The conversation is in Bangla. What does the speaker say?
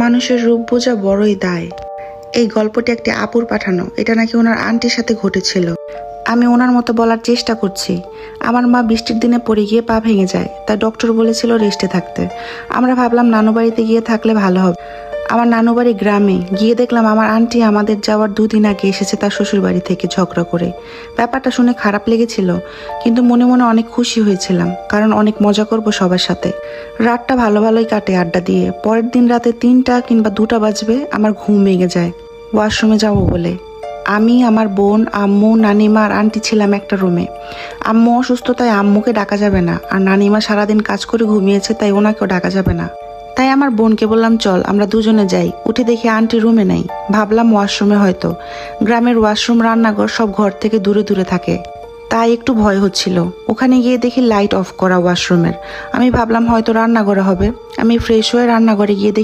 মানুষের রূপ বোঝা বড়ই দায়। এই গল্পটি একটি আপুর পাঠানো। এটা নাকি ওনার আন্টির সাথে ঘটেছিল। আমি ওনার মতো বলার চেষ্টা করছি। আমার মা বৃষ্টির দিনে পড়ে গিয়ে পা ভেঙে যায়, তাই ডক্টর বলেছিল রেস্টে থাকতে। আমরা ভাবলাম নানু বাড়িতে গিয়ে থাকলে ভালো হবে। আমার নানু বাড়ি গ্রামে। গিয়ে দেখলাম আমার আন্টি আমাদের যাওয়ার 2 দিন আগে এসেছে তার শ্বশুর বাড়ি থেকে ঝগড়া করে। ব্যাপারটা শুনে খারাপ লেগেছিল, কিন্তু মনে মনে অনেক খুশি হয়েছিলাম, কারণ অনেক মজা করব সবার সাথে। রাতটা ভালোই কাটে আড্ডা দিয়ে। পরের দিন রাতে 3টা কিংবা 2টা বাজবে, আমার ঘুম ভেঙে যায় ওয়াশরুমে যাব বলে। আমি, আমার বোন, আম্মু, নানিমা আর আন্টি ছিলাম একটা রুমে। আম্মু অসুস্থ, তাই আম্মুকে ডাকা যাবে না, আর নানিমা সারাদিন কাজ করে ঘুমিয়েছে, তাই ওনাকেও ডাকা যাবে না। তাই আমার বোনকে বললাম চল আমরা দুজনে যাই। উঠে দেখি আন্টি রুমে নাই। ভাবলাম ওয়াশরুমে হয়তো। গ্রামের ওয়াশরুম, রান্নাঘর সব ঘর থেকে দূরে দূরে থাকে, তাই একটু ভয় হচ্ছিল। ওখানে গিয়ে দেখি লাইট অফ করা ওয়াশরুমের। আমি ভাবলাম হয়তো রান্নাঘরে হবে। আমি ফ্রেশ হয়ে রান্নাঘরে গিয়ে দেখি